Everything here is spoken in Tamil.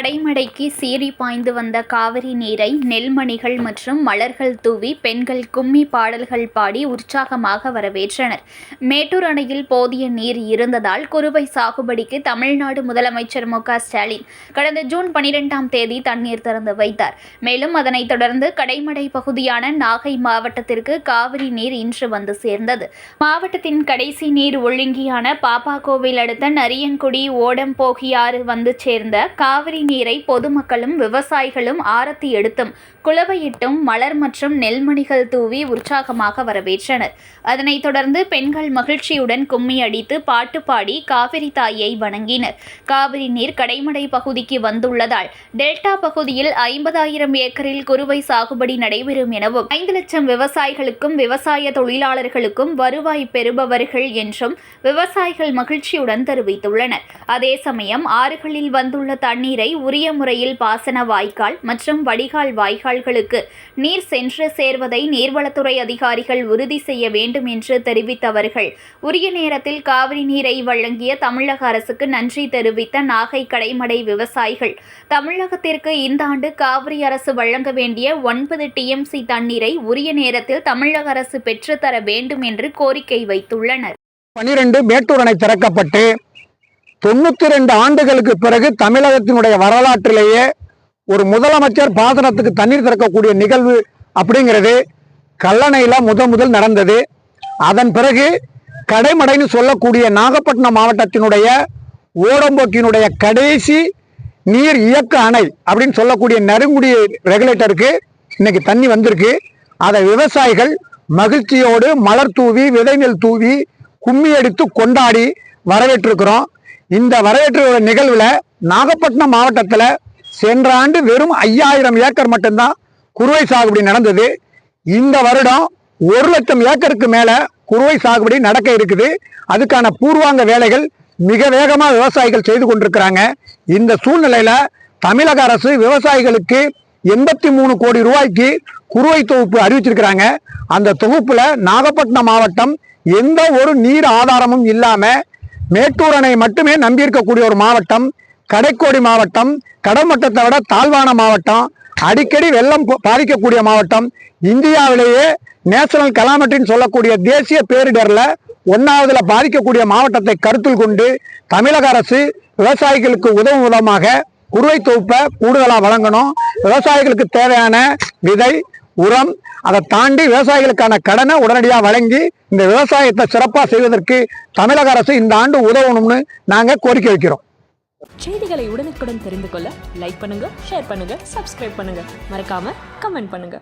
கடைமடைக்கு சீறி பாய்ந்து வந்த காவிரி நீரை நெல்மணிகள் மற்றும் மலர்கள் தூவி பெண்கள் கும்மி பாடல்கள் பாடி உற்சாகமாக வரவேற்றனர். மேட்டூர் அணையில் போதிய நீர் இருந்ததால் குறுவை சாகுபடிக்கு தமிழ்நாடு முதலமைச்சர் மு.க.ஸ்டாலின் கடந்த ஜூன் 12ஆம் தேதி தண்ணீர் திறந்து வைத்தார். மேலும் அதனைத் தொடர்ந்து கடைமடை பகுதியான நாகை மாவட்டத்திற்கு காவிரி நீர் இன்று வந்து சேர்ந்தது. மாவட்டத்தின் கடைசி நீர் ஒழுங்கியான பாப்பாக்கோவில் அடுத்த நரியங்குடி ஓடம்போகியாறு வந்து சேர்ந்த காவிரி நீரை பொதுமக்களும் விவசாயிகளும் ஆரத்தி எடுத்தும் குளவையிட்டும் மலர் மற்றும் நெல்மணிகள் தூவி உற்சாகமாக வரவேற்றனர். அதனைத் தொடர்ந்து பெண்கள் மகிழ்ச்சியுடன் கும்மி அடித்து பாட்டு பாடி காவிரி தாயை வணங்கினர். காவிரி நீர் கடைமடை பகுதிக்கு வந்துள்ளதால் டெல்டா பகுதியில் 50,000 ஏக்கரில் குறுவை சாகுபடி நடைபெறும் எனவும் 5 லட்சம் விவசாயிகளுக்கும் விவசாய தொழிலாளர்களுக்கும் வருவாய் பெறுபவர்கள் என்றும் விவசாயிகள் மகிழ்ச்சியுடன் தெரிவித்துள்ளனர். அதே சமயம் ஆறுகளில் வந்துள்ள தண்ணீரை உரிய முறையில் பாசன வாய்க்கால் மற்றும் வடிகால் வாய்க்கால்களுக்கு நீர் சென்று சேர்வதை நீர்வளத்துறை அதிகாரிகள் உறுதி செய்ய வேண்டும் என்று தெரிவித்த அவர்கள், உரிய நேரத்தில் காவிரி நீரை வழங்கிய தமிழக அரசுக்கு நன்றி தெரிவித்த நாகை கடைமடை விவசாயிகள், தமிழகத்திற்கு இந்த ஆண்டு காவிரி அரசு வழங்க வேண்டிய 9 TMC தண்ணீரை உரிய நேரத்தில் தமிழக அரசு பெற்றுத்தர வேண்டும் என்று கோரிக்கை வைத்துள்ளனர். 12 மேட்டூர் அணை திறக்கப்பட்டு 92 ஆண்டுகளுக்கு பிறகு தமிழகத்தினுடைய வரலாற்றிலேயே ஒரு முதலமைச்சர் பாசனத்துக்கு தண்ணீர் திறக்கக்கூடிய நிகழ்வு அப்படிங்கிறது கல்லணையில முதல் நடந்தது. அதன் பிறகு கடைமடைன்னு சொல்லக்கூடிய நாகப்பட்டினம் மாவட்டத்தினுடைய ஓடம்போக்கினுடைய கடைசி நீர் இயக்க அணை அப்படின்னு சொல்லக்கூடிய நறுங்குடி ரெகுலேட்டருக்கு இன்னைக்கு தண்ணி வந்திருக்கு. அதை விவசாயிகள் மகிழ்ச்சியோடு மலர் தூவி விதைநெல் தூவி கும்மி அடித்து கொண்டாடி வரவேற்றிருக்கிறோம். இந்த வரவேற்று நிகழ்வுல நாகப்பட்டினம் மாவட்டத்துல சென்ற ஆண்டு வெறும் 5,000 ஏக்கர் மட்டும்தான் குறுவை சாகுபடி நடந்தது. இந்த வருடம் 1 லட்சம் ஏக்கருக்கு மேல குறுவை சாகுபடி நடக்க இருக்குது. அதுக்கான பூர்வாங்க வேலைகள் மிக வேகமா விவசாயிகள் செய்து கொண்டிருக்கிறாங்க. இந்த சூழ்நிலையில தமிழக அரசு விவசாயிகளுக்கு 83 கோடி ரூபாய்க்கு குறுவை தொகுப்பு அறிவிச்சிருக்கிறாங்க. அந்த தொகுப்புல நாகப்பட்டினம் மாவட்டம் எந்த ஒரு நீர் ஆதாரமும் இல்லாம மேட்டூர் அணை மட்டுமே நம்பியிருக்கக்கூடிய ஒரு மாவட்டம். கடைக்கோடி மாவட்டம், கடமட்டத்தை விட தாழ்வான மாவட்டம், அடிக்கடி வெள்ளம் பாதிக்கக்கூடிய மாவட்டம், இந்தியாவிலேயே நேஷனல் கலாமிட்டின்னு சொல்லக்கூடிய தேசிய பேரிடர்ல 1வதுல பாதிக்கக்கூடிய மாவட்டத்தை கருத்தில் கொண்டு தமிழக அரசு விவசாயிகளுக்கு உதவும் விதமாக குறுவை தொகுப்பை கூடுதலாக வழங்கணும். விவசாயிகளுக்கு தேவையான விதை, உரம், அதை தாண்டி விவசாயிகளுக்கான கடனை உடனடியாக வழங்கி இந்த விவசாயத்தை சிறப்பாக செய்வதற்கு தமிழக அரசு இந்த ஆண்டு உதவணும்னு நாங்கள் கோரிக்கை வைக்கிறோம். செய்திகளை உடனுக்குடன் தெரிந்து கொள்ள லைக் பண்ணுங்க, ஷேர் பண்ணுங்க, சப்ஸ்கிரைப் பண்ணுங்க, மறக்காம கமெண்ட் பண்ணுங்க.